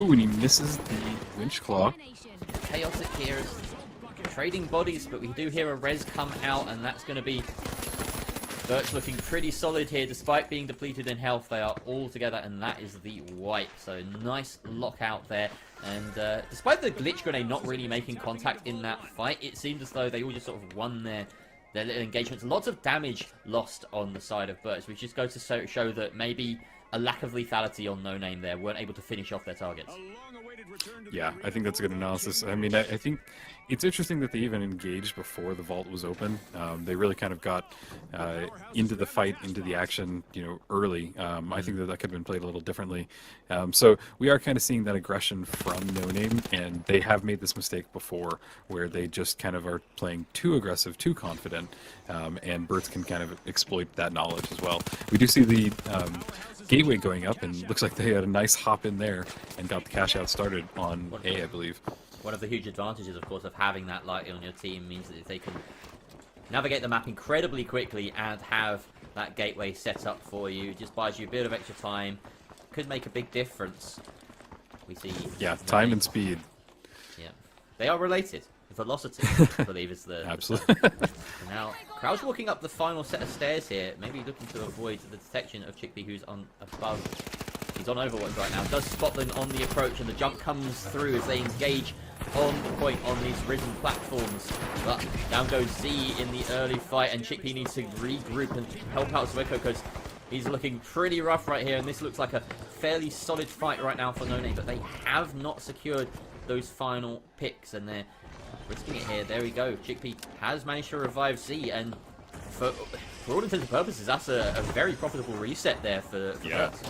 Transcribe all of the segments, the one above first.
Ooh, and he misses the winch claw. Chaotic here is trading bodies, but we do hear a res come out, and that's going to be BURTS looking pretty solid here. Despite being depleted in health, they are all together, and that is the wipe. So nice lockout there. And despite the glitch grenade not really making contact in that fight, it seemed as though they all just sort of won their little engagements. Lots of damage lost on the side of BURTS, which just goes to show that maybe a lack of lethality on NoName there, weren't able to finish off their targets. Yeah, I think that's a good analysis. I mean, I think it's interesting that they even engaged before the vault was open. They really kind of got into the fight, into the action, early. I think that could have been played a little differently. So we are kind of seeing that aggression from NoName, and they have made this mistake before, where they just kind of are playing too aggressive, too confident, and BURTS can kind of exploit that knowledge as well. We do see the gateway going up, and looks like they had a nice hop in there and got the cash out started on A, I believe. One of the huge advantages, of course, of having that light on your team means that they can navigate the map incredibly quickly and have that gateway set up for you. It just buys you a bit of extra time. Could make a big difference. We see... Yeah, time and speed. Yeah. They are related. Velocity, I believe, is the... Absolutely. Now, Crouch walking up the final set of stairs here, maybe looking to avoid the detection of Chickpea, who's on above. He's on Overwatch right now. Does spot them on the approach, and the jump comes through as they engage on the point on these risen platforms. But down goes Z in the early fight, and Chickpea needs to regroup and help out Zweko, because he's looking pretty rough right here, and this looks like a fairly solid fight right now for NoName, but they have not secured those final picks, and they're risking it here. There we go. Chickpea has managed to revive Z, and for all intents and purposes, that's a very profitable reset there for BURTS.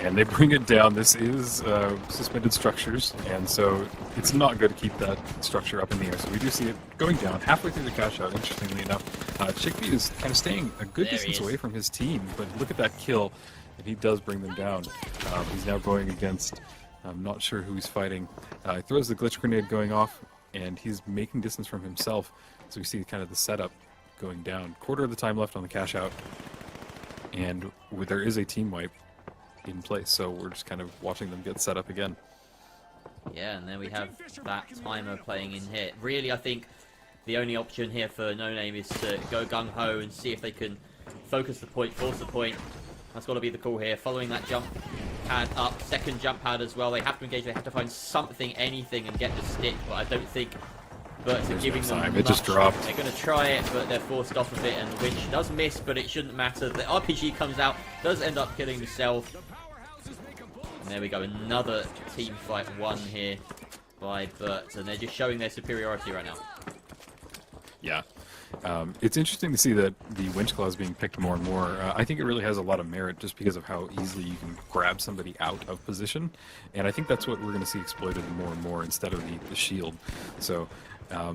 And they bring it down. This is suspended structures, and so it's not good to keep that structure up in the air. So we do see it going down halfway through the cash out, interestingly enough. Chickpea is kind of staying a good distance away from his team, but look at that kill, and he does bring them down. He's now going against... I'm not sure who he's fighting. He throws the glitch grenade going off, and he's making distance from himself. So we see kind of the setup going down. Quarter of the time left on the cash out, and there is a team wipe in place. So we're just kind of watching them get set up again. Yeah, and then we have that timer playing in here. Really, I think the only option here for NoName is to go gung-ho and see if they can focus the point, force the point. That's got to be the call here. Following that jump pad up, second jump pad as well. They have to engage, they have to find something, anything, and get the stick, but I don't think BURTS are giving them much. It just dropped. They're going to try it, but they're forced off of it, and the winch does miss, but it shouldn't matter. The RPG comes out, does end up killing himself. And there we go, another team fight won here by BURTS, and they're just showing their superiority right now. Yeah. It's interesting to see that the winch claw is being picked more and more. I think it really has a lot of merit just because of how easily you can grab somebody out of position, and I think that's what we're going to see exploited more and more instead of the shield. So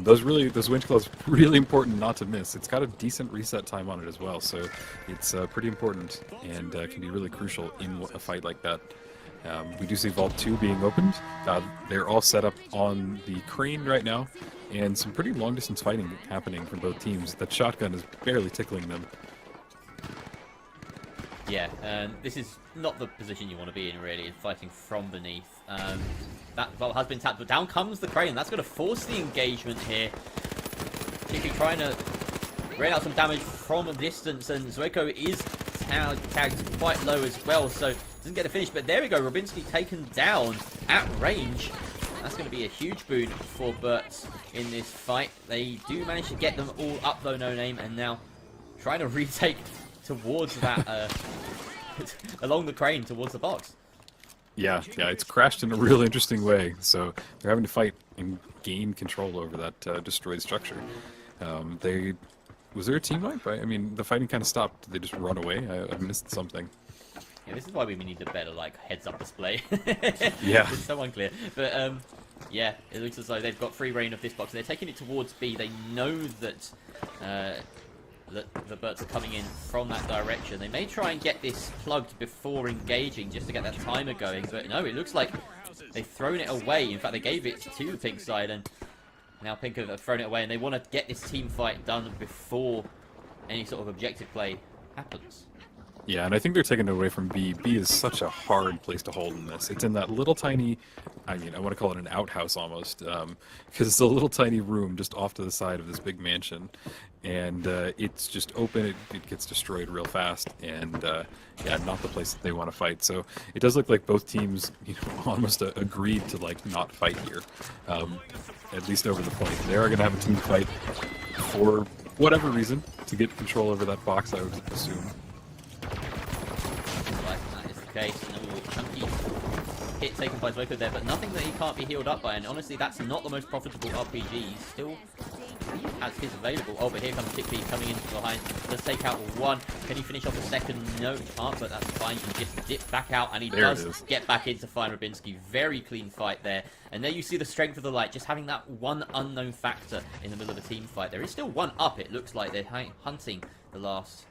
those winch claws really important not to miss. It's got a decent reset time on it as well, so it's pretty important and can be really crucial in a fight like that. We do see Vault 2 being opened. They're all set up on the crane right now, and some pretty long-distance fighting happening from both teams. That shotgun is barely tickling them. Yeah, and this is not the position you want to be in, really, fighting from beneath. That Vault has been tapped, but down comes the crane. That's going to force the engagement here. Chickpea trying to rain out some damage from a distance, and Zweko is tagged quite low as well, so doesn't get a finish. But there we go, Robinski taken down at range. That's going to be a huge boon for BURTS in this fight. They do manage to get them all up though, NoName, and now trying to retake towards that, along the crane towards the box. Yeah, it's crashed in a real interesting way. So they're having to fight and gain control over that destroyed structure. Was there a team wipe? I mean, the fighting kind of stopped. Did they just run away? I missed something. Yeah, this is why we need a better, like, heads-up display. Yeah. It's so unclear. But, yeah, it looks as though they've got free reign of this box. They're taking it towards B. They know that the BURTS are coming in from that direction. They may try and get this plugged before engaging just to get that timer going. But, no, it looks like they've thrown it away. In fact, they gave it to the pink side, and now Pink have thrown it away. And they want to get this team fight done before any sort of objective play happens. Yeah, and I think they're taking it away from B. B is such a hard place to hold in this. It's in that little tiny, I mean, I want to call it an outhouse almost, because it's a little tiny room just off to the side of this big mansion, and it's just open. It gets destroyed real fast, and yeah, not the place that they want to fight. So it does look like both teams, almost agreed to like not fight here, at least over the point. They are going to have a team fight for whatever reason to get control over that box, I would assume. That is the case. No chunky hit taken by Zwoko there, but nothing that he can't be healed up by. And honestly, that's not the most profitable RPG. He's still has his available. Oh, but here comes Chickpea coming in behind. Does take out one. Can he finish off a second? No, he can't, but that's fine. He can just dip back out, and he does get back into Fine Rabinski. Very clean fight there. And there you see the strength of the light, just having that one unknown factor in the middle of a team fight. There is still one up, it looks like. They're hunting the last...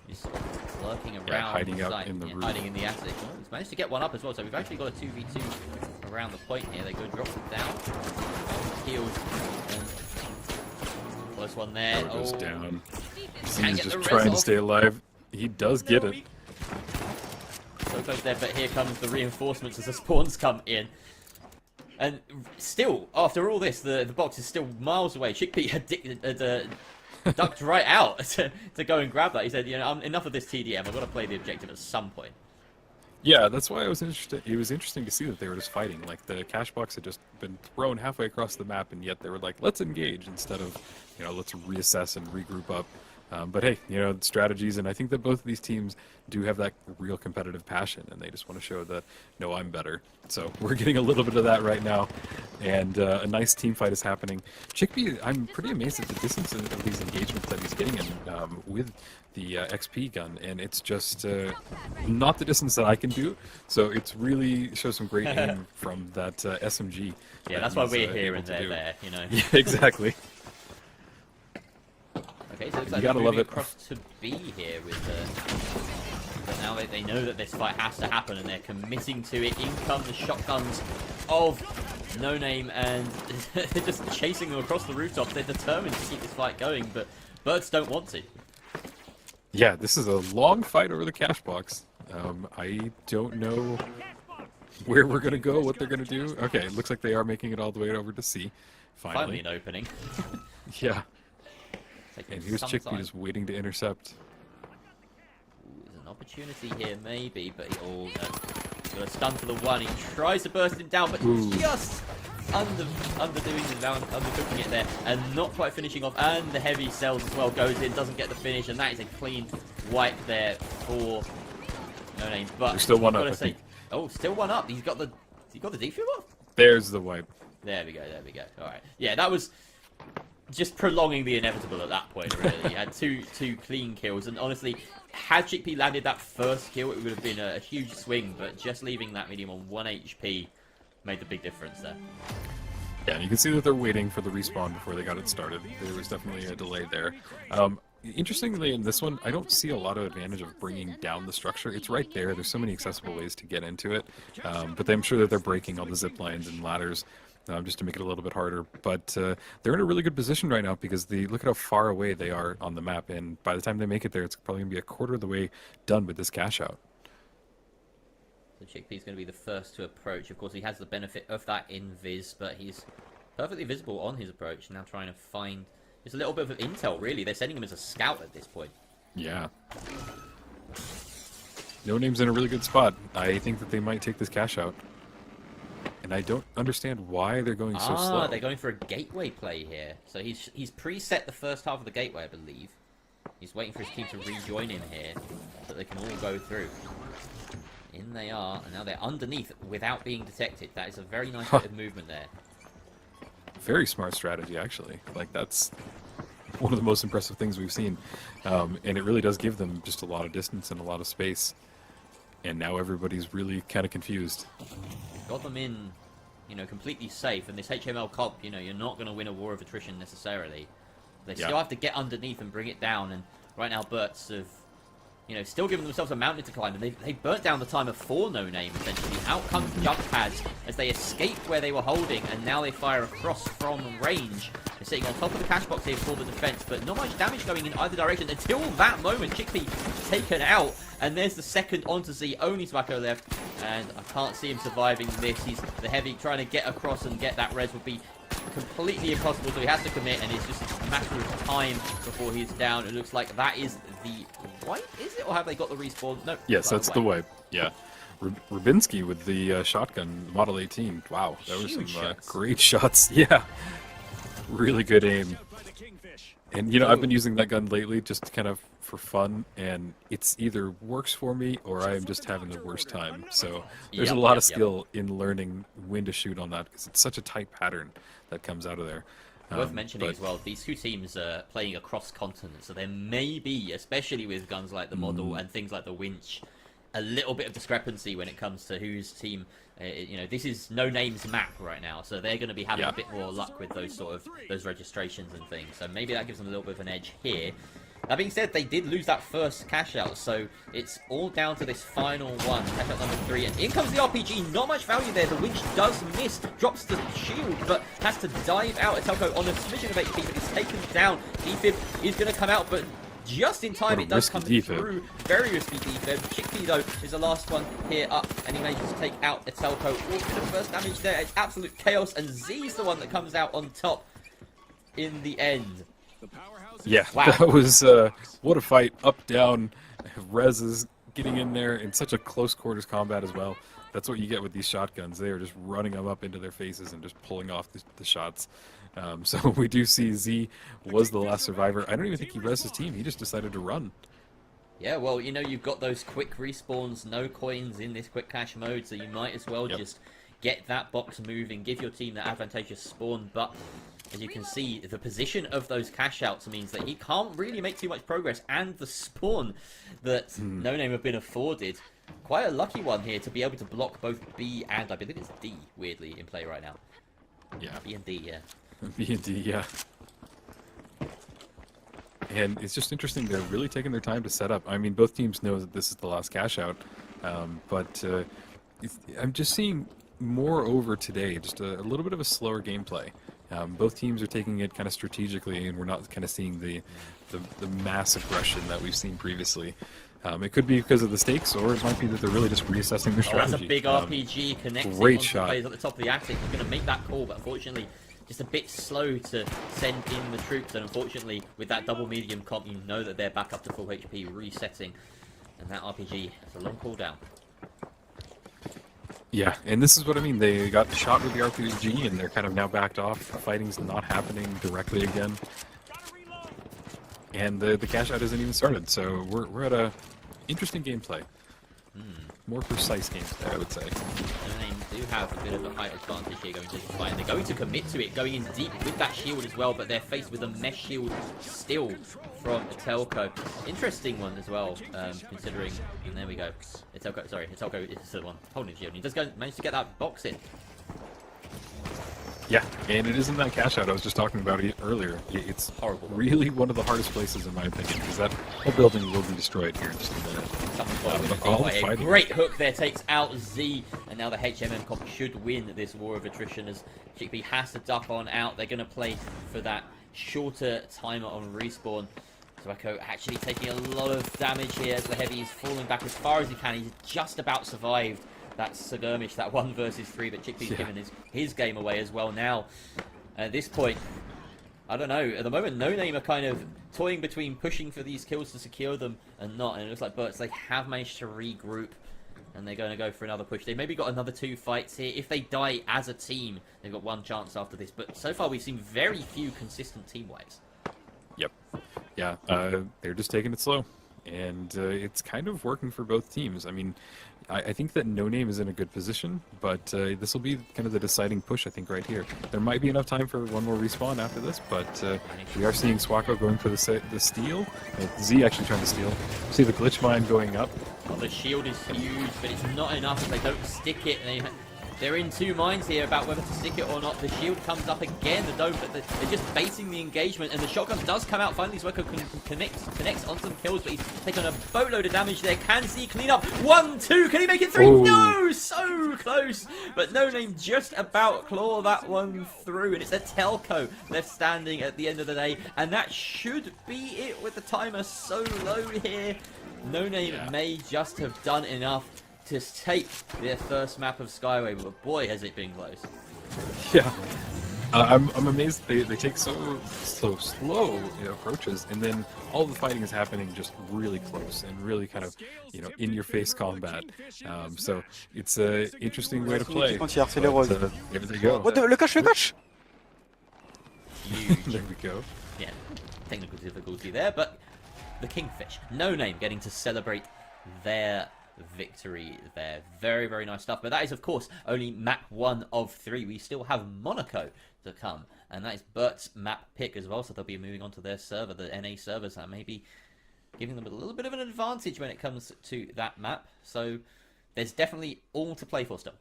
He's sort of lurking around, hiding out in the roof. hiding in the attic. Oh, he's managed to get one up as well, so we've actually got a 2v2 around the point here. They go drop it down. Healed. Close one there. That goes oh. down. He's just trying to stay alive. He does get it. So close there, but here comes the reinforcements as the spawns come in. And still, after all this, the box is still miles away. Chickpea had ducked right out to go and grab that. He said, enough of this TDM. I've got to play the objective at some point. Yeah, that's why I was interested. It was interesting to see that they were just fighting. Like, the cash box had just been thrown halfway across the map, and yet they were like, let's engage instead of, let's reassess and regroup up. But hey, strategies, and I think that both of these teams do have that real competitive passion, and they just want to show that, no, I'm better. So we're getting a little bit of that right now, and a nice team fight is happening. Chickpea, I'm pretty amazed at the distance of these engagements that he's getting in with the XP gun, and it's just not the distance that I can do, so it's really shows some great aim from that SMG. Yeah, that's why we're here and they're there, Yeah, exactly. Okay, so it looks like they're moving across to B here with but now they know that this fight has to happen and they're committing to it. In come the shotguns of NoName, and they're just chasing them across the rooftops. They're determined to keep this fight going, but BURTS don't want to. Yeah, this is a long fight over the cash box. I don't know where we're going to go, what they're going to do. Okay, it looks like they are making it all the way over to C. Finally an opening. Yeah. And here's Chickpea just waiting to intercept. Ooh, there's an opportunity here, maybe, but no. He's got a stun for the one. He tries to burst him down, but just undercooking it there, and not quite finishing off. And the heavy cells as well goes in, doesn't get the finish, and that is a clean wipe there for NoName. But there's still one up. Oh, still one up. He's got the defib off. There's the wipe. There we go. All right. Yeah, that was just prolonging the inevitable at that point, really. He had two clean kills, and honestly, had Chickpea landed that first kill, it would have been a huge swing, but just leaving that medium on 1 HP made the big difference there. Yeah, and you can see that they're waiting for the respawn before they got it started. There was definitely a delay there. Interestingly, in this one, I don't see a lot of advantage of bringing down the structure. It's right there. There's so many accessible ways to get into it, but I'm sure that they're breaking all the zip lines and ladders just to make it a little bit harder. But they're in a really good position right now because look at how far away they are on the map, and by the time they make it there, it's probably going to be a quarter of the way done with this cash out. So Chickpea's going to be the first to approach. Of course, he has the benefit of that invis, but he's perfectly visible on his approach, now trying to find just a little bit of intel, really. They're sending him as a scout at this point. Yeah. NoName's in a really good spot. I think that they might take this cash out. And I don't understand why they're going so slow. They're going for a gateway play here. So he's preset the first half of the gateway, I believe. He's waiting for his team to rejoin him here, so they can all go through. In they are, and now they're underneath without being detected. That is a very nice bit of movement there. Very smart strategy, actually. Like, that's one of the most impressive things we've seen. And it really does give them just a lot of distance and a lot of space. And now everybody's really kind of confused. Got them in, completely safe. And this HML comp, you're not going to win a war of attrition necessarily. They still have to get underneath and bring it down. And right now, BURTS have you know, still giving themselves a mountain to climb, and they burnt down the timer for NoName, essentially. Out comes jump pads as they escape where they were holding, and now they fire across from range. They're sitting on top of the cash box here for the defense, but not much damage going in either direction until that moment. Chickpea taken out, and there's the second onto Z. Only Swacko left, and I can't see him surviving this. He's the heavy trying to get across and get that res would be completely impossible, so he has to commit, and it's just a matter of time before he's down. It looks like that is the white, is it? Or have they got the respawn? No. Yes, that's the white. Yeah. Rubinski with the shotgun, Model 18. Wow, that was some great shots. Yeah. Really good aim. And, you know, I've been using that gun lately just kind of for fun, and it's either works for me or I am just having the worst time. So there's a lot of skill in learning when to shoot on that, because it's such a tight pattern that comes out of there. Worth mentioning as well, these two teams are playing across continents, so there may be, especially with guns like the Model and things like the Winch, a little bit of discrepancy when it comes to whose team. You know, this is NoName's map right now, so they're going to be having a bit more luck with those those registrations and things. So maybe that gives them a little bit of an edge here. That being said, they did lose that first cash out, so it's all down to this final one, cash out number 3, and in comes the RPG. Not much value there. The Winch does miss, drops the shield, but has to dive out. Atelco on a smidgen of HP, but it's taken down. Defib is going to come out, but just in time it does come through. Very risky defib. Chickpea, though, is the last one here up, and he manages to take out Atelco. Oh, bit of first damage there. It's absolute chaos, and Z's the one that comes out on top in the end. Yeah, wow. That was, what a fight. Up, down, Rez is getting in there in such a close quarters combat as well. That's what you get with these shotguns. They are just running them up into their faces and just pulling off the shots. So we do see Z was the last survivor. I don't even think he rezzed his team. He just decided to run. Yeah, well, you know, you've got those quick respawns, no coins in this quick cash mode, so you might as well just get that box moving, give your team that advantageous spawn, but as you can see, the position of those cash outs means that he can't really make too much progress, and the spawn that NoName have been afforded, quite a lucky one here to be able to block both B and I believe it's D, weirdly, in play right now. Yeah. B and D, yeah. B and D, yeah. And it's just interesting, they're really taking their time to set up. I mean, both teams know that this is the last cash out, but I'm just seeing more over today, just a little bit of a slower gameplay. Both teams are taking it kind of strategically, and we're not kind of seeing the mass aggression that we've seen previously. It could be because of the stakes, or it might be that they're really just reassessing their strategy. That's a big RPG connecting great onto shot. the players at the top of the attic. They're going to make that call, but unfortunately, just a bit slow to send in the troops. And unfortunately, with that double medium comp, you know that they're back up to full HP, resetting. And that RPG has a long cooldown. Yeah, and this is what I mean. They got shot with the RPG, and they're kind of now backed off. Fighting's not happening directly again. And the cash out isn't even started, so we're at a interesting gameplay. More precise gameplay, I would say. They do have a bit of a height advantage here going to this fight, and they're going to commit to it, going in deep with that shield as well, but they're faced with a mesh shield still from Atelco. Interesting one as well, considering, and there we go. Atelco is the one holding the shield, and he does manage to get that box in. Yeah, and it isn't that cash out I was just talking about it earlier. It's horrible. Really one of the hardest places, in my opinion, because that whole building will be destroyed here in just a minute. A great hook there takes out Z, and now the HMM comp should win this war of attrition as Chickpea has to duck on out. They're going to play for that shorter timer on respawn. Swacko actually taking a lot of damage here as the heavy is falling back as far as he can. He's just about survived that skirmish, that 1 versus 3, but Chickpea's given his game away as well now. At this point, I don't know, at the moment NoName are kind of toying between pushing for these kills to secure them and not, and it looks like BURTS, they have managed to regroup, and they're going to go for another push. They maybe got another 2 fights here. If they die as a team, they've got 1 chance after this, but so far we've seen very few consistent team waves. Yep. Yeah, they're just taking it slow, and it's kind of working for both teams. I mean, I think that NoName is in a good position, but this will be kind of the deciding push, I think, right here. There might be enough time for 1 more respawn after this, but we are seeing Swacko going for the steal. Z actually trying to steal. See the glitch mine going up. Well, the shield is huge, but it's not enough if they don't stick it. They're in two minds here about whether to stick it or not. The shield comes up again, the dome, but they're just baiting the engagement, and the shotgun does come out. Finally, Zweko connects on some kills, but he's taken a boatload of damage there. Can see clean up. 1, 2, can he make it 3? Ooh. No, so close, but NoName just about claw that one through, and it's a Telco left standing at the end of the day, and that should be it with the timer so low here. NoName may just have done enough to take their first map of Skyway, but boy has it been close. Yeah, I'm amazed they take so slow approaches, and then all the fighting is happening just really close and really kind of in your face combat. So it's a interesting way to play. But, there they go. Le cache. Huge. There we go. Yeah, technical difficulty there, but the Kingfish, NoName getting to celebrate their victory there. Very, very nice stuff. But that is, of course, only map 1 of 3. We still have Monaco to come, and that is BURTS map pick as well, so they'll be moving on to their server, the NA servers, and maybe giving them a little bit of an advantage when it comes to that map. So there's definitely all to play for still.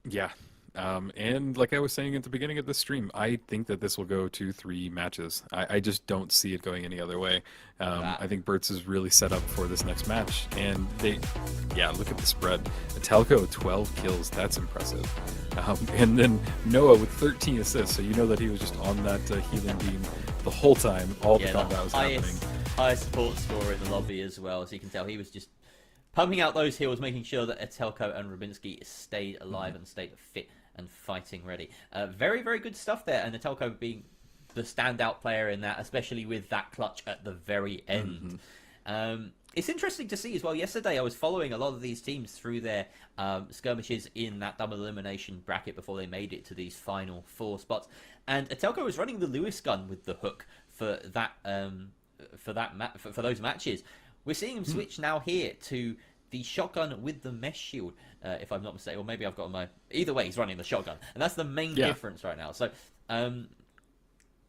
Yeah. And like I was saying at the beginning of the stream, I think that this will go to 3 matches. I just don't see it going any other way. I think BURTS is really set up for this next match. And look at the spread. Telco, 12 kills. That's impressive. And then Noah with 13 assists. So you know that he was just on that healing beam the whole time. All the combat was happening. Highest support score in the lobby as well. As you can tell, he was just pumping out those heals, making sure that Telco and Rubinski stayed alive and stayed fit and fighting ready. Very, very good stuff there, and the Telco being the standout player in that, especially with that clutch at the very end. It's interesting to see as well. Yesterday I was following a lot of these teams through their skirmishes in that double elimination bracket before they made it to these final 4 spots, and Telco was running the Lewis gun with the hook for that for those matches. We're seeing him switch now here to the shotgun with the mesh shield, if I'm not mistaken, or maybe I've got my... Either way, he's running the shotgun, and that's the main difference right now. So,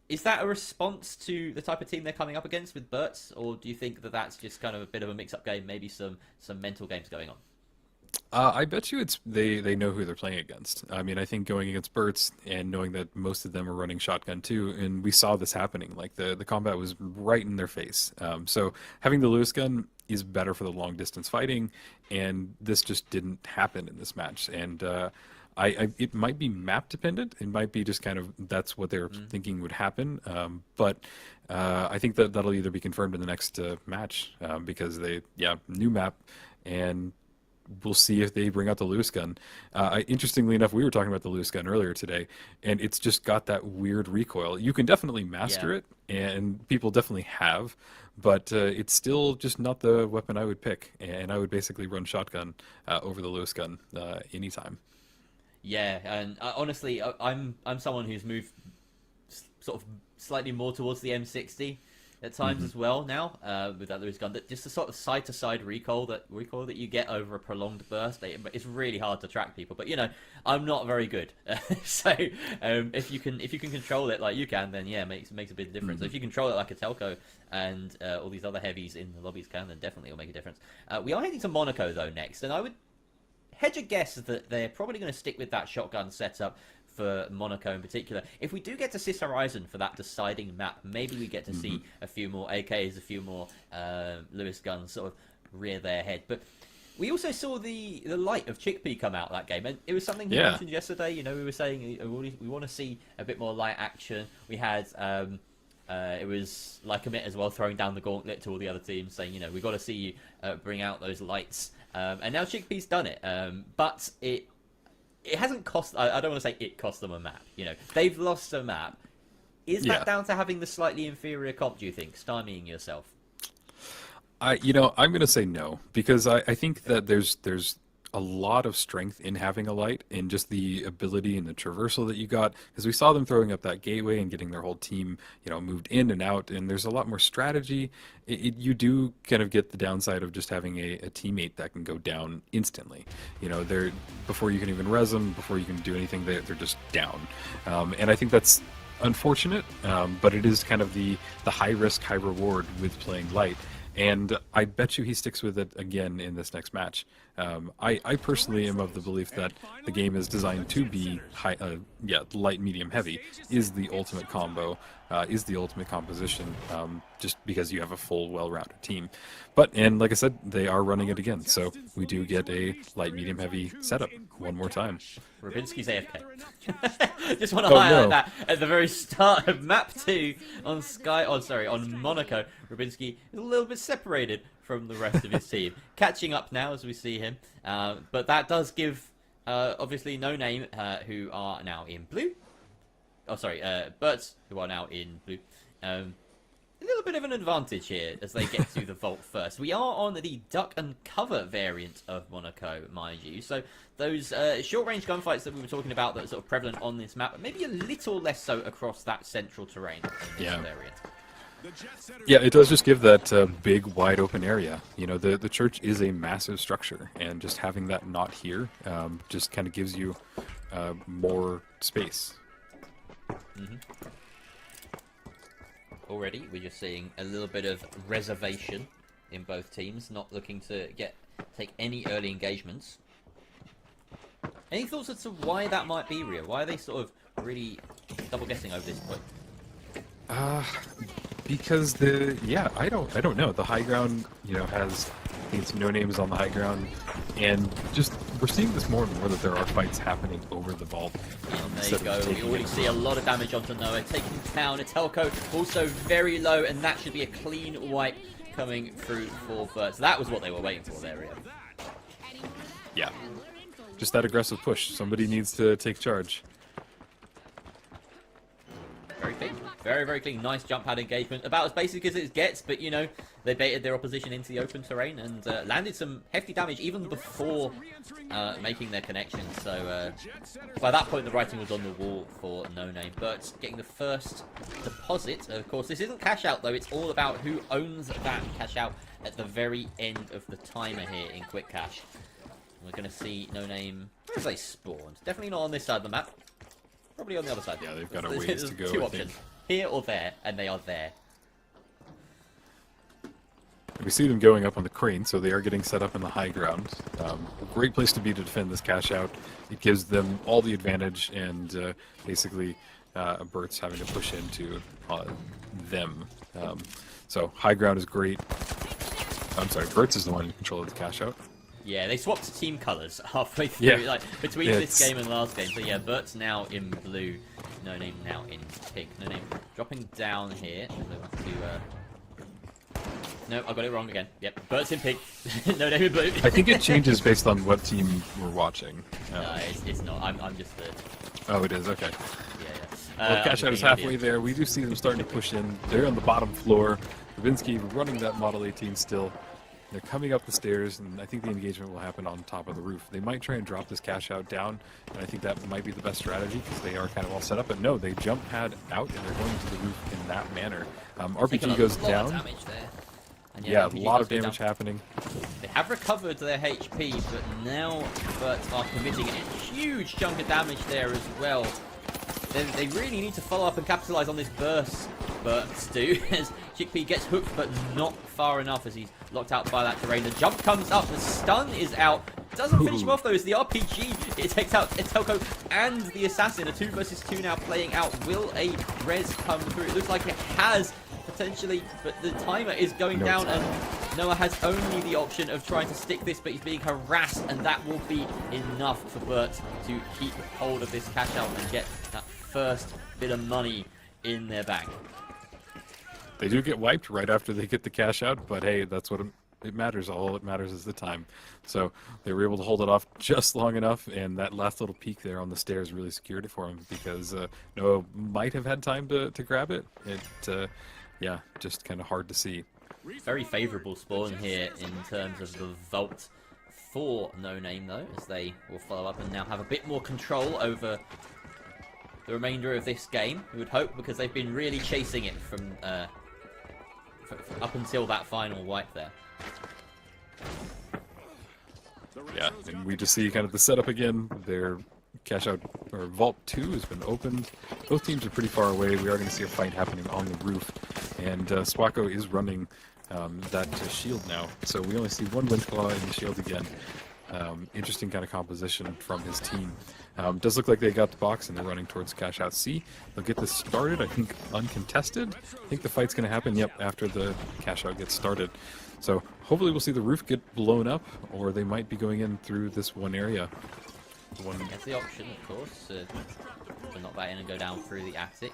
is that a response to the type of team they're coming up against with BURTS, or do you think that that's just kind of a bit of a mix-up game, maybe some mental games going on? I bet you they know who they're playing against. I mean, I think going against BURTS and knowing that most of them are running shotgun too, and we saw this happening. Like the combat was right in their face. So having the Lewis gun is better for the long distance fighting, and this just didn't happen in this match. And it might be map dependent. It might be just kind of that's what they were thinking would happen. But I think that'll either be confirmed in the next match because new map, and we'll see if they bring out the Lewis gun. Interestingly enough, we were talking about the Lewis gun earlier today, and it's just got that weird recoil. You can definitely master it, and people definitely have, but it's still just not the weapon I would pick, and I would basically run shotgun over the Lewis gun anytime. Yeah, and honestly, I'm someone who's moved sort of slightly more towards the M60 at times as well now with that Lewis gun. That just the sort of side-to-side recoil that you get over a prolonged burst, it's really hard to track people. But I'm not very good, so if you can control it like you can, then it makes a big difference. So if you control it like a Telco and all these other heavies in the lobbies can, then definitely it'll make a difference. We are heading to Monaco though next, and I would hedge a guess that they're probably going to stick with that shotgun setup for Monaco in particular. If we do get to Sys Horizon for that deciding map, maybe we get to see a few more AKs, a few more Lewis guns sort of rear their head. But we also saw the light of Chickpea come out that game, and it was something he mentioned yesterday. We were saying we want to see a bit more light action. We had it was like Amit as well throwing down the gauntlet to all the other teams, saying we've got to see you bring out those lights. And now Chickpea's done it, but it hasn't cost... I don't want to say it cost them a map. They've lost a map. Is that down to having the slightly inferior comp, do you think, stymieing yourself? I'm going to say no, because I think that there's a lot of strength in having a light and just the ability and the traversal that you got, because we saw them throwing up that gateway and getting their whole team moved in and out, and there's a lot more strategy. You do kind of get the downside of just having a teammate that can go down instantly. They're before you can even res them, before you can do anything, they're just down. And I think that's unfortunate, but it is kind of the high risk, high reward with playing light. And I bet you he sticks with it again in this next match. I personally am of the belief that the game is designed to be light, medium, heavy is the ultimate combo, is the ultimate composition, just because you have a full, well-rounded team. And like I said, they are running it again, so we do get a light, medium, heavy setup one more time. Rubinski's AFK. Just want to highlight that at the very start of map 2 on on Monaco. Rubinsky is a little bit separated from the rest of his team. Catching up now as we see him. But that does give, obviously, NoName, who are now in blue. Oh, sorry, BURTS, who are now in blue. A little bit of an advantage here as they get to the vault first. We are on the duck and cover variant of Monaco, mind you. So those short-range gunfights that we were talking about that are sort of prevalent on this map, maybe a little less so across that central terrain in this variant. Yeah, it does just give that big, wide open area. You know, the church is a massive structure, and just having that not here just kind of gives you more space. Mm-hmm. Already, we're just seeing a little bit of reservation in both teams, not looking to take any early engagements. Any thoughts as to why that might be, Rio? Why are they sort of really double guessing over this point? Because I don't know. The high ground, has NoName is on the high ground, and just we're seeing this more and more that there are fights happening over the vault. And there you go. We already see a lot of damage onto Noah, taking down a Telco, also very low, and that should be a clean wipe coming through for BURTS. That was what they were waiting for there, Rio. Yeah, just that aggressive push. Somebody needs to take charge. Very clean. Very, very clean. Nice jump pad engagement. About as basic as it gets, but, they baited their opposition into the open terrain and landed some hefty damage even before making their connection. So, by that point, the writing was on the wall for NoName. But getting the first deposit. Of course, this isn't cash out, though. It's all about who owns that cash out at the very end of the timer here in Quick Cash. We're going to see NoName. Where have they spawned? Definitely not on this side of the map. Probably on the other side. Yeah, they've got a ways to go. Two options. Here or there, and they are there. We see them going up on the crane, so they are getting set up in the high ground. A great place to be to defend this cash out. It gives them all the advantage, and basically BURTS having to push into them. So high ground is great. I'm sorry, BURTS is the one in control of the cash out. Yeah, they swapped team colours halfway through, like between this game and last game. So yeah, BURTS now in blue, NoName now in pink. NoName dropping down here. No, I got it wrong again. Yep, BURTS in pink, NoName in blue. I think it changes based on what team we're watching. No, it's not. I'm just the. Oh, it is. Okay. Yeah. Well, cash out is halfway there. We do see them starting to push in. They're on the bottom floor. Rubinski running that Model 18 still. They're coming up the stairs, and I think the engagement will happen on top of the roof. They might try and drop this cash out down, and I think that might be the best strategy because they are kind of all set up. But no, they jump pad out, and they're going to the roof in that manner. RPG goes down. And yeah, a lot of damage happening. They have recovered their HP, but now BURTS are committing a huge chunk of damage there as well. They really need to follow up and capitalize on this burst. BURTS do, as Chickpea gets hooked, but not far enough as he's locked out by that terrain. The jump comes up, the stun is out. Doesn't finish him off though, as the RPG, it takes out Telco and the Assassin. A 2 versus 2 now playing out. Will a res come through? It looks like it has, potentially, but the timer is going down, and Noah has only the option of trying to stick this, but he's being harassed, and that will be enough for BURTS to keep hold of this cash out and get that first bit of money in their bank. They do get wiped right after they get the cash out, but hey, that's what it matters. All it matters is the time. So they were able to hold it off just long enough, and that last little peek there on the stairs really secured it for him because Noah might have had time to grab it. Yeah, just kind of hard to see. Very favourable spawn here in terms of the vault for NoName, though, as they will follow up and now have a bit more control over the remainder of this game. We would hope, because they've been really chasing it from up until that final wipe there. Yeah, and we just see kind of the setup again. Their cash out, or Vault 2 has been opened. Both teams are pretty far away. We are going to see a fight happening on the roof. And Swacko is running that shield now. So we only see one Winchclaw in the shield again. Interesting kind of composition from his team. Does look like they got the box and they're running towards cash out C. They'll get this started, I think, uncontested. I think the fight's going to happen, yep, after the cash out gets started. So hopefully we'll see the roof get blown up, or they might be going in through this one area. That's the option, of course, to knock that in and go down through the attic.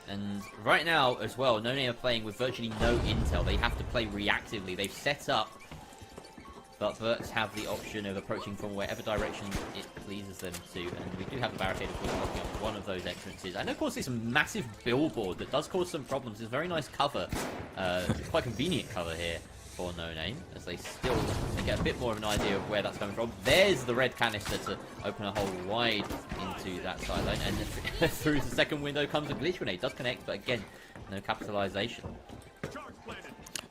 And right now, as well, NoName are playing with virtually no intel. They have to play reactively. They've set up, but BURTS have the option of approaching from wherever direction it pleases them to. And we do have the barricade, of course, blocking up one of those entrances. And of course, it's a massive billboard that does cause some problems. It's a very nice cover, quite convenient cover here for NoName, as they get a bit more of an idea of where that's coming from. There's the red canister to open a hole wide into that sideline, and through the second window comes a glitch grenade. It does connect, but again, no capitalization.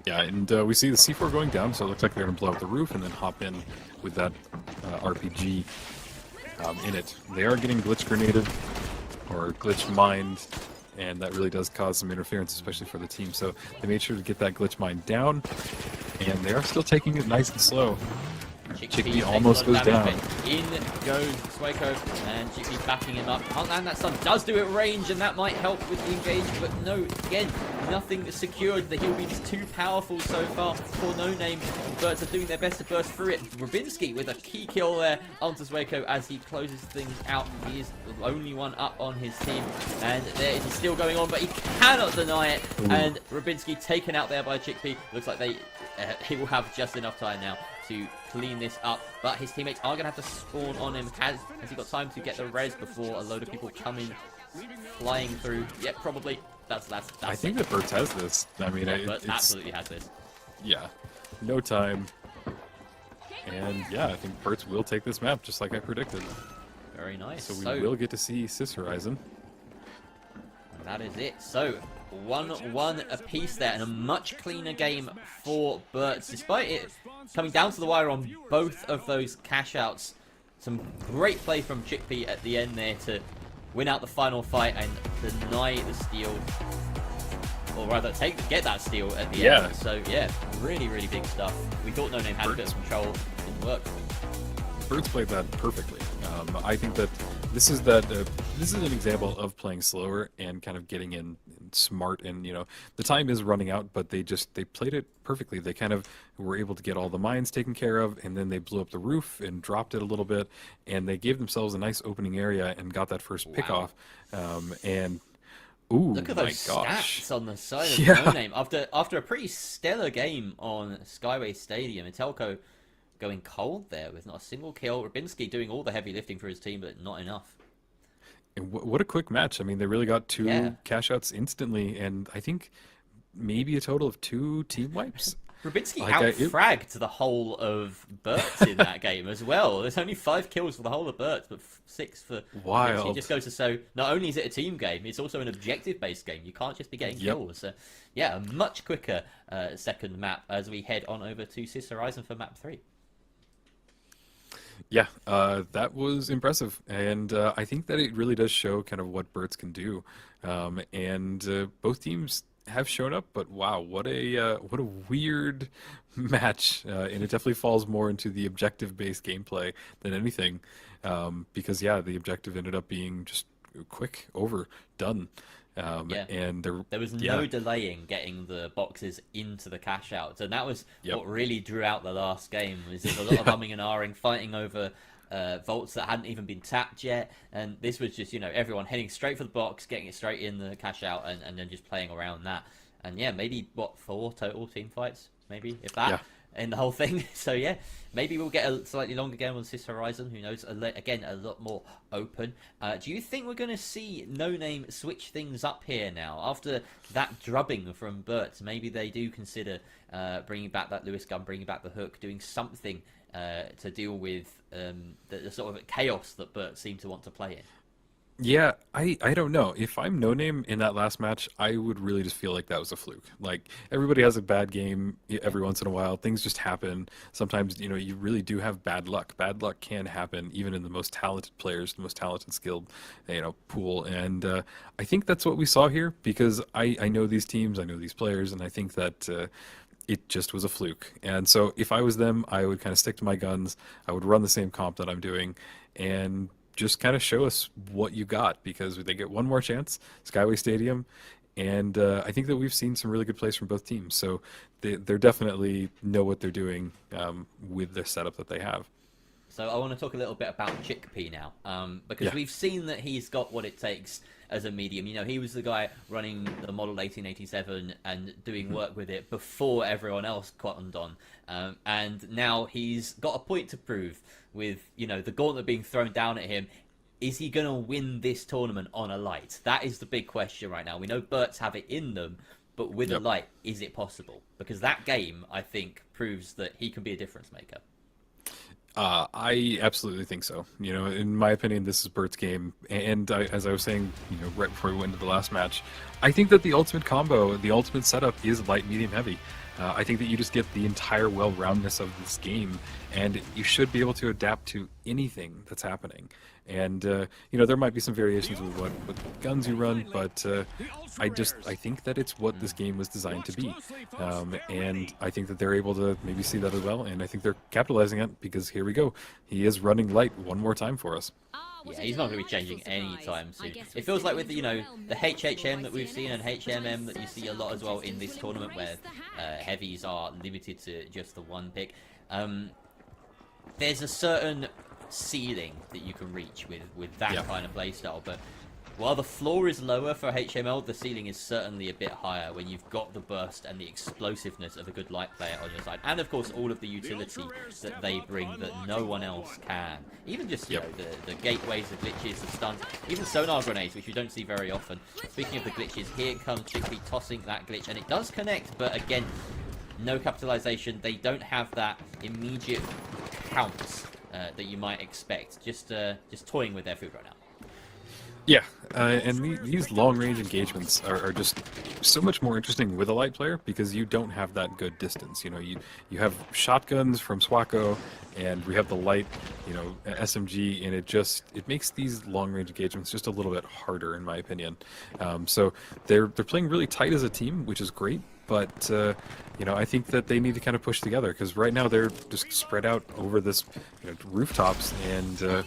Yeah, and we see the C4 going down, so it looks like they're going to blow up the roof and then hop in with that RPG in it. They are getting glitch grenaded, or glitch mined, and that really does cause some interference, especially for the team. So they made sure to get that glitch mine down, and they are still taking it nice and slow. Chickpea almost goes down. In goes Swaco, and Chickpea backing him up. Can't land that stun. Does do it range, and that might help with the engage, but no, again, nothing secured. The heal beam's too powerful so far for NoName. BURTS are doing their best to burst through it. Rubinski with a key kill there onto Swaco as he closes things out. He is the only one up on his team, and there is still going on, but he cannot deny it. Ooh. And Rubinski taken out there by Chickpea. Looks like he will have just enough time now to clean this up, but his teammates are going to have to spawn on him. Has he got time to get the res before a load of people come in flying through? Yeah, probably. That's I think that BURTS has this. I mean, yeah, BURTS absolutely has this. Yeah, no time. And yeah, I think BURTS will take this map, just like I predicted. Very nice. So we will get to see Sys Horizon. And that is it. So 1-1 apiece there, and a much cleaner game for BURTS, despite it coming down to the wire on both of those cash outs. Some great play from Chickpea at the end there to win out the final fight and deny the steal, or rather get that steal at the end. So yeah, really, really big stuff. We thought NoName had a bit of control, didn't work. BURTS played that perfectly. I think that this is an example of playing slower and kind of getting in smart, and the time is running out, but they played it perfectly. They kind of were able to get all the mines taken care of, and then they blew up the roof and dropped it a little bit, and they gave themselves a nice opening area and got that first pick off. And ooh, look at those stats on the side of NoName after a pretty stellar game on Skyway Stadium. Intelco going cold there with not a single kill. Rubinski doing all the heavy lifting for his team, but not enough. And what a quick match. I mean, they really got two cash outs instantly, and I think maybe a total of 2 team wipes. Rubinski out-fragged the whole of BURTS in that game as well. There's only 5 kills for the whole of BURTS, but 6 for Wild. Rubinski. Just goes to show, not only is it a team game, it's also an objective-based game. You can't just be getting kills. So, yeah, a much quicker second map as we head on over to Sys Horizon for map 3. Yeah, that was impressive, and I think that it really does show kind of what BURTS can do. And both teams have shown up, but wow, what a weird match, and it definitely falls more into the objective-based gameplay than anything, because yeah, the objective ended up being just quick, over, done. And there was no delaying getting the boxes into the cash outs, and that was what really drew out the last game. Was a lot of umming and ahhing, fighting over vaults that hadn't even been tapped yet, and this was just everyone heading straight for the box, getting it straight in the cash out, and then just playing around that. And yeah, maybe 4 total team fights, maybe if that. In the whole thing. So yeah, maybe we'll get a slightly longer game on Sys Horizon. Who knows? Again, a lot more open. Do you think we're going to see NoName switch things up here now after that drubbing from BURTS? Maybe they do consider bringing back that Lewis gun, bringing back the hook, doing something to deal with the sort of chaos that BURTS seem to want to play in. Yeah, I don't know. If I'm NoName in that last match, I would really just feel like that was a fluke. Like, everybody has a bad game every once in a while. Things just happen. Sometimes, you really do have bad luck. Bad luck can happen even in the most talented players, the most talented, skilled, pool. And I think that's what we saw here, because I know these teams, I know these players, and I think that it just was a fluke. And so if I was them, I would kind of stick to my guns. I would run the same comp that I'm doing and just kind of show us what you got, because they get one more chance, Skyway Stadium. And I think that we've seen some really good plays from both teams. So they're definitely know what they're doing with the setup that they have. So I want to talk a little bit about Chickpea now, because we've seen that he's got what it takes as a medium. You know, he was the guy running the model 1887 and doing work with it before everyone else cottoned on. And now he's got a point to prove with, you know, the gauntlet being thrown down at him. Is he going to win this tournament on a light? That is the big question right now. We know BURTS have it in them, but with a light, is it possible? Because that game, I think, proves that he can be a difference maker. I absolutely think so. You know, in my opinion, this is Bert's game. And as I was saying, you know, right before we went into the last match, I think that the ultimate combo, the ultimate setup is light, medium, heavy. I think that you just get the entire well-roundedness of this game, and you should be able to adapt to anything that's happening. And, you know, there might be some variations with what guns you run, but I think that it's what this game was designed to be. And I think that they're able to maybe see that as well, and I think they're capitalizing it, because here we go. He is running light one more time for us. Yeah, he's not going to be changing anytime soon. It feels like with, you know, the HHM that we've seen and HMM that you see a lot as well in this tournament, where heavies are limited to just the one pick. There's a certain ceiling that you can reach with that kind of playstyle, but while the floor is lower for HML, the ceiling is certainly a bit higher when you've got the burst and the explosiveness of a good light player on your side, and of course all of the utility that they bring that no one else can. Even just, you know, the gateways, the glitches, the stuns, even sonar grenades, which you don't see very often. Speaking of the glitches, here comes Chickpea tossing that glitch, and it does connect, but again, no capitalization. They don't have that immediate pounce that you might expect. Just toying with their food right now. Yeah, and these long-range engagements are just so much more interesting with a light player, because you don't have that good distance. You know, you have shotguns from Swako, and we have the light, you know, SMG, and it makes these long-range engagements just a little bit harder, in my opinion. So they're playing really tight as a team, which is great. But, you know, I think that they need to kind of push together, because right now they're just spread out over this, you know, rooftops, and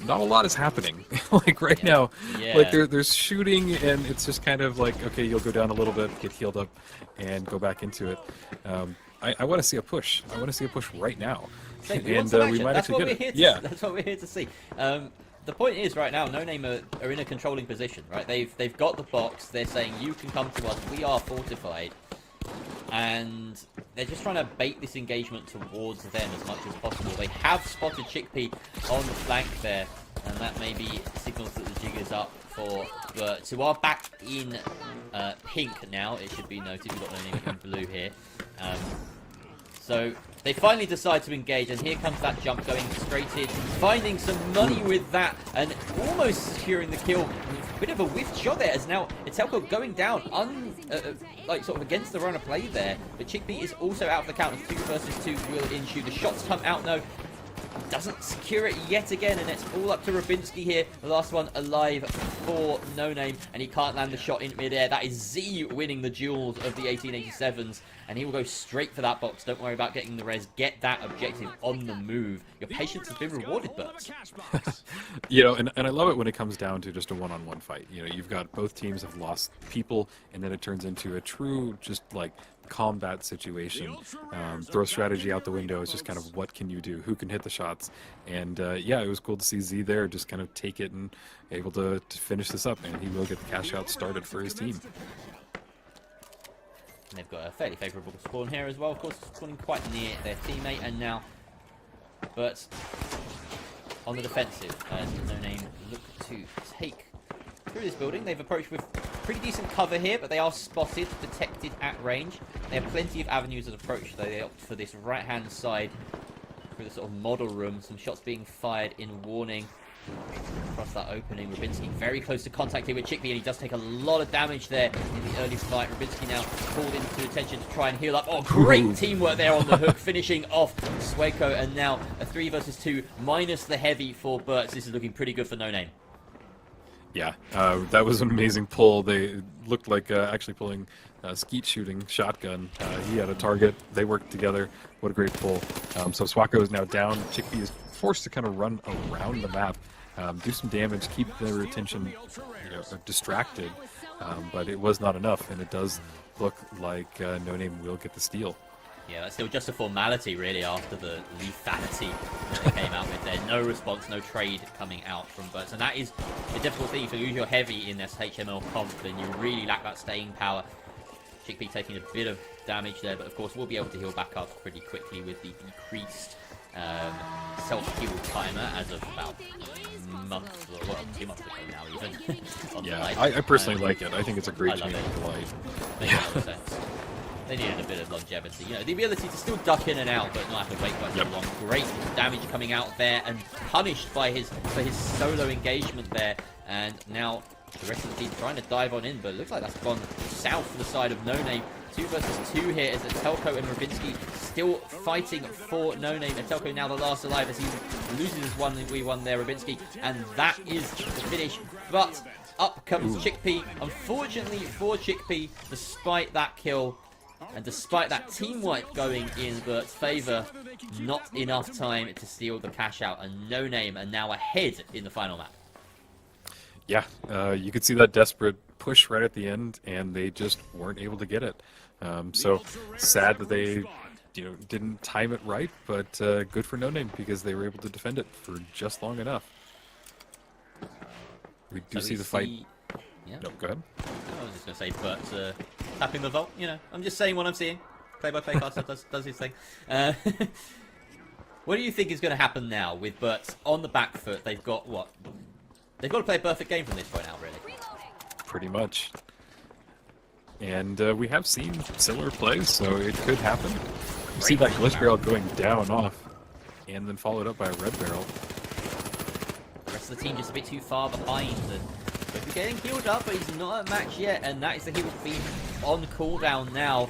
not a lot is happening. Like right now, like there's shooting, and it's just kind of like, okay, you'll go down a little bit, get healed up, and go back into it. I want to see a push. I want to see a push right now. And we might actually get it. Yeah, that's what we're here to see. The point is, right now, NoName are in a controlling position, right? They've got the box. They're saying, you can come to us. We are fortified. And they're just trying to bait this engagement towards them as much as possible. They have spotted Chickpea on the flank there, and that maybe signals that the jig is up for BURTS, who are back in pink now. It should be noted, we've got NoName in blue here. So they finally decide to engage, and here comes that jump going straight in, finding some money with that, and almost securing the kill. Bit of a whiffed shot there, as now Itelco going down, like sort of against the run of play there. But Chickpea is also out of the count, and 2 versus 2 will ensue. The shots come out now. Doesn't secure it yet again, and it's all up to Rubinski here. The last one alive for NoName, and he can't land the shot in midair. That is Z winning the duels of the 1887s, and he will go straight for that box. Don't worry about getting the res. Get that objective on the move. Your patience has been rewarded, BURTS. You know, and I love it when it comes down to just a one-on-one fight. You know, you've got both teams have lost people, and then it turns into a true, just like, combat situation. Throw strategy out the window. It's just kind of, what can you do? Who can hit the shots? And yeah, it was cool to see Z there just kind of take it and able to finish this up, and he will get the cash out started for his team. And they've got a fairly favourable spawn here as well, of course, spawning quite near their teammate, and now BURTS on the defensive, and NoName look to take through this building. They've approached with pretty decent cover here, but they are spotted, detected at range. They have plenty of avenues of approach, though. They opt for this right-hand side through the sort of model room. Some shots being fired in warning across that opening. Rubinski very close to contact here with Chickpea, and he does take a lot of damage there in the early fight. Rubinski now called into attention to try and heal up. Oh, great teamwork there on the hook, finishing off Swako, and now a 3 versus 2 minus the heavy for BURTS. This is looking pretty good for NoName. Yeah, that was an amazing pull. They looked like actually pulling skeet shooting shotgun. He had a target. They worked together. What a great pull. So Swako is now down. Chickpea is forced to kind of run around the map, do some damage, keep their attention distracted, but it was not enough, and it does look like NoName will get the steal. Yeah, that's still just a formality, really, after the lethality that they came out with there. No response, no trade coming out from BURTS. And that is a difficult thing. If you lose your heavy in this HML comp, then you really lack that staying power. Chickpea taking a bit of damage there, but of course we'll be able to heal back up pretty quickly with the decreased self-heal timer as of about a month, or well, 2 months ago now even. On Yeah, the light. I personally like it. I think it's a great I love change it. of the light. Makes a lot of sense. They needed a bit of longevity. The ability to still duck in and out, but not have to wait quite so long. Great damage coming out there, and punished by his solo engagement there. And now the rest of the team trying to dive on in, but it looks like that's gone south for the side of NoName. 2 versus 2 here as Etelko and Rabinski still fighting for NoName. Etelko now the last alive as he loses his 1v1 there, Rabinski, and that is the finish. But up comes Chickpea. Unfortunately for Chickpea, despite that kill, and despite that team wipe going in BURTS' favour, not enough time to steal the cash out, and NoName are now ahead in the final map. Yeah, you could see that desperate push right at the end, and they just weren't able to get it. So sad that they, didn't time it right, but good for NoName because they were able to defend it for just long enough. We do see the fight. Yeah. No, go ahead. I was just going to say BURTS tapping the vault. I'm just saying what I'm seeing. Play-by-play caster does his thing. What do you think is going to happen now with BURTS on the back foot? They've got what? They've got to play a perfect game from this point out, really. Pretty much. And we have seen similar plays, so it could happen. You see that glitch barrel going down off, and then followed up by a red barrel. The rest of the team just a bit too far behind, and he's getting healed up, but he's not at match yet, and that is the heal feed on cooldown now.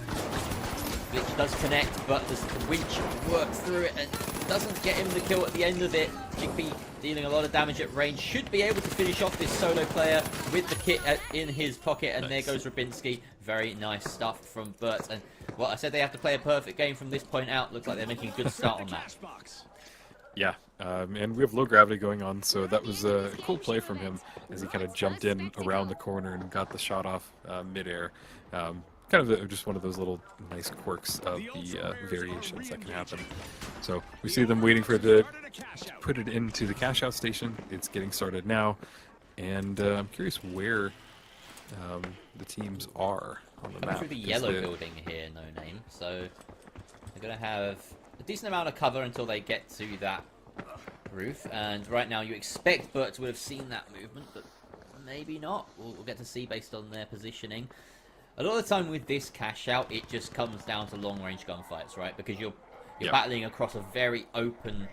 Glitch does connect, but the winch works through it and doesn't get him the kill at the end of it. Chickpea dealing a lot of damage at range, should be able to finish off this solo player with the kit in his pocket, and there goes Rabinski. Very nice stuff from BURTS, and well, I said they have to play a perfect game from this point out. Looks like they're making a good start on that. Yeah, and we have low gravity going on, so that was a cool play from him as he kind of jumped in around the corner and got the shot off midair. Kind of just one of those little nice quirks of the variations that can happen. So we see them waiting for it to put it into the cash out station. It's getting started now, and I'm curious where the teams are on the map. Through the yellow building here, NoName. So they're going to have a decent amount of cover until they get to that roof. And right now you expect BURTS would have seen that movement, but maybe not. We'll get to see based on their positioning. A lot of the time with this cash out, it just comes down to long range gunfights, right? Because you're battling across a very open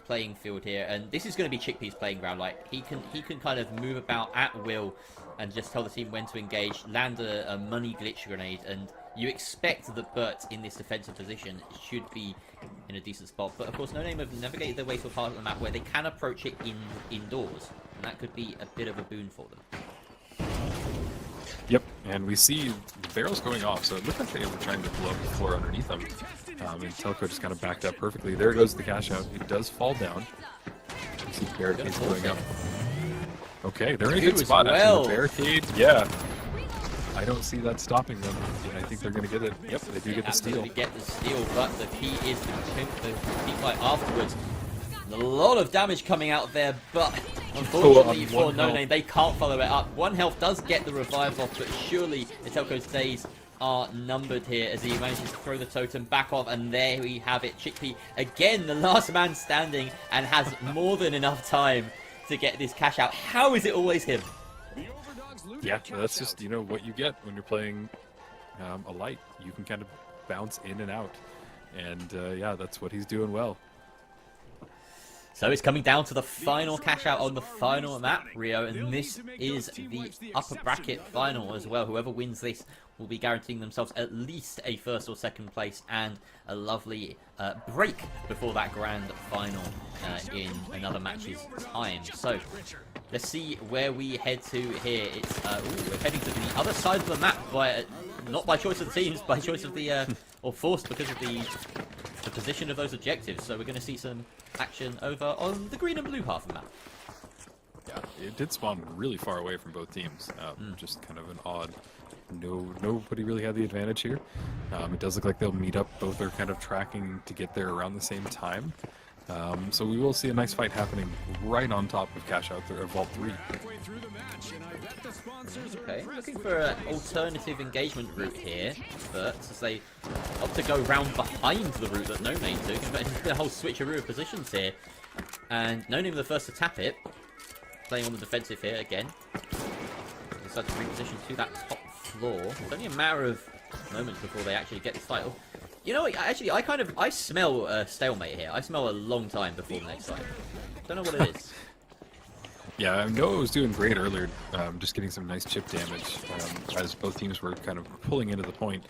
playing field here, and this is going to be Chickpea's playing ground. Like he can kind of move about at will and just tell the team when to engage, land a money glitch grenade, and you expect that BURTS in this defensive position should be in a decent spot. But of course, NoName have navigated their way to a part of the map where they can approach it indoors, and that could be a bit of a boon for them. Yep, and we see the barrels going off, so it looked like they were trying to blow up the floor underneath them. And Telco just kind of backed up perfectly. There goes the cash out. It does fall down. You see barricades going up. Okay, they're in a good spot after the barricade. Yeah. I don't see that stopping them. Yeah, I think they're going to get it. Yep, they do get the steal. They get the steal, but the key is the team fight afterwards. A lot of damage coming out there, but unfortunately for NoName, they can't follow it up. 1 health does get the revive off, but surely Etelko's days are numbered here as he manages to throw the totem back off, and there we have it. Chickpea, again, the last man standing, and has more than enough time to get this cash out. How is it always him? Yeah, that's just, what you get when you're playing a light. You can kind of bounce in and out, and yeah, that's what he's doing well. So it's coming down to the final cash out on the final map, Rio, and this is the upper bracket final as well. Whoever wins this will be guaranteeing themselves at least a first or second place and a lovely break before that grand final in another match's time. So Let's see where we head to here. It's we're heading to the other side of the map by not by choice of the teams, by choice of the or forced because of the position of those objectives. So we're going to see some action over on the green and blue half of the map. Yeah, it did spawn really far away from both teams. Just kind of an odd. Nobody really had the advantage here. It does look like they'll meet up. Both are kind of tracking to get there around the same time. So we will see a nice fight happening right on top of Cash Out there, Vault 3. Okay, looking for an alternative engagement route here, but as they opt to go round behind the route that NoName took, a whole switcheroo of positions here. And NoName the first to tap it, playing on the defensive here again. Decide to reposition to that top floor. It's only a matter of moments before they actually get this fight. You know, actually, I smell a stalemate here. I smell a long time before the next fight. Don't know what it is. Yeah, I know it was doing great earlier, just getting some nice chip damage as both teams were kind of pulling into the point.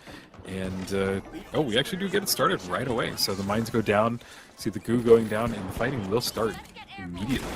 And, oh, we actually do get it started right away. So the mines go down, see the goo going down, and the fighting will start immediately.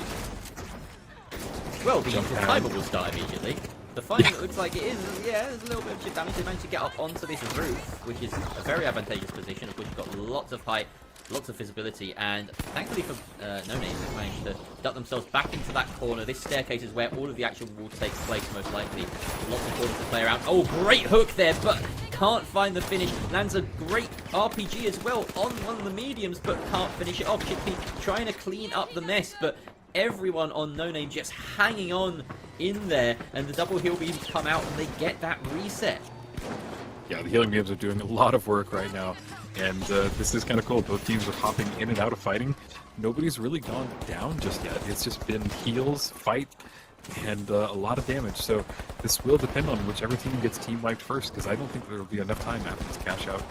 Well, the timer will start immediately. The fighting looks like it is, yeah, there's a little bit of chip damage. They managed to get up onto this roof, which is a very advantageous position. Of course, you've got lots of height, lots of visibility, and thankfully for NoName, they've managed to duck themselves back into that corner. This staircase is where all of the action will take place, most likely. Lots of corners to play around. Oh, great hook there, but can't find the finish. Lands a great RPG as well on one of the mediums, but can't finish it off. Chickpea trying to clean up the mess, but everyone on NoName just hanging on in there, and the double heal beams come out and they get that reset. Yeah, the healing beams are doing a lot of work right now, and this is kind of cool. Both teams are hopping in and out of fighting. Nobody's really gone down just yet. It's just been heals, fight, and a lot of damage. So this will depend on whichever team gets team wiped first, because I don't think there will be enough time after this cash out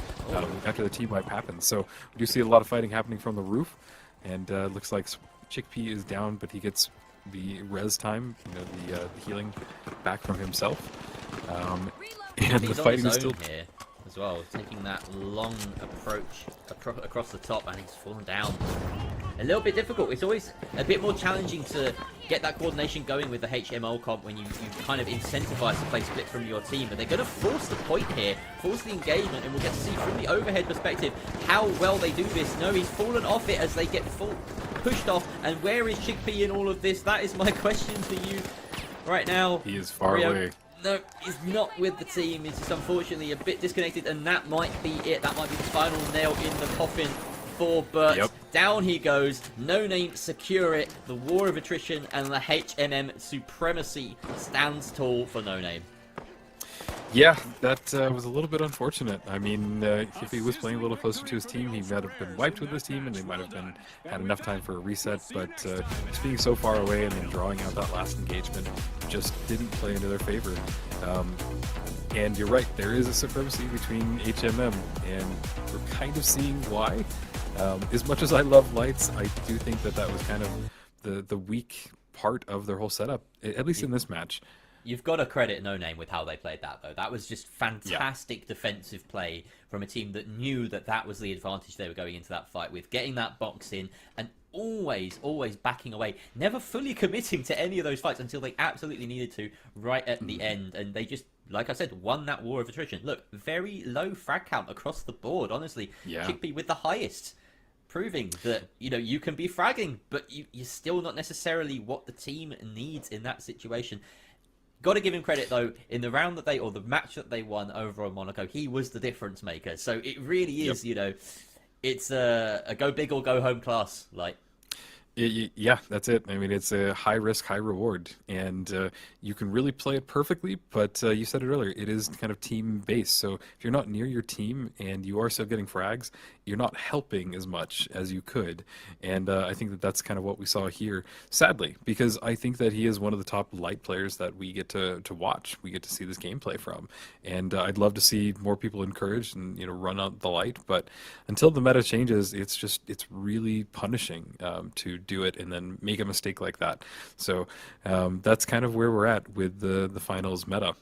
after the team wipe happens. So we do see a lot of fighting happening from the roof, and looks like Chickpea is down, but he gets the res time, you know, the healing back from himself. And the fighting is still here as well, taking that long approach across the top, and he's fallen down. A little bit difficult. It's always a bit more challenging to get that coordination going with the HMO comp when you kind of incentivize to play split from your team, but they're going to force the point here, force the engagement, and we'll get to see from the overhead perspective how well they do this. No, he's fallen off it as they get pushed off, and where is Chickpea in all of this? That is my question to you right now. He is far away. No, he's not with the team. He's just unfortunately a bit disconnected, and that might be it. That might be the final nail in the coffin for BURTS. Yep. Down he goes. NoName secure it. The war of attrition and the HMM supremacy stands tall for NoName. Yeah, that was a little bit unfortunate. I mean, if he was playing a little closer to his team, he might have been wiped with his team, and they might have had enough time for a reset. But just being so far away and then drawing out that last engagement just didn't play into their favor. And you're right, there is a supremacy between HMM, and we're kind of seeing why. As much as I love lights, I do think that was kind of the weak part of their whole setup, at least in this match. You've got to credit NoName with how they played that, though. That was just fantastic defensive play from a team that knew that was the advantage they were going into that fight with. Getting that box in and always backing away. Never fully committing to any of those fights until they absolutely needed to right at the end. And they just, like I said, won that war of attrition. Look, very low frag count across the board, honestly. Yeah. Chickpea with the highest. Proving that, you know, you can be fragging, but you're still not necessarily what the team needs in that situation. Got to give him credit, though, in the round that the match that they won over on Monaco, he was the difference maker. So it really is, you know, it's a go big or go home class. Like, yeah, that's it. I mean, it's a high risk, high reward, and you can really play it perfectly. But you said it earlier, it is kind of team based. So if you're not near your team and you are still getting frags, you're not helping as much as you could. And I think that's kind of what we saw here, sadly, because I think that he is one of the top light players that we get to watch. We get to see this gameplay from, and I'd love to see more people encouraged and, you know, run out the light. But until the meta changes, it's really punishing to do it and then make a mistake like that. So that's kind of where we're at with the finals meta.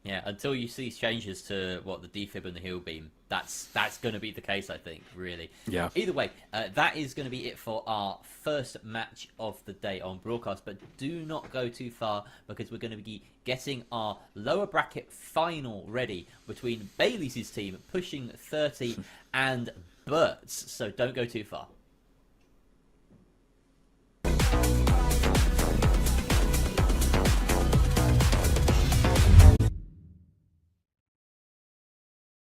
Yeah, until you see changes to what the defib and the heel beam, that's going to be the case, I think. Really. Yeah. Either way, that is going to be it for our first match of the day on broadcast. But do not go too far, because we're going to be getting our lower bracket final ready between Bailey's team pushing 30 and BURTS. So don't go too far.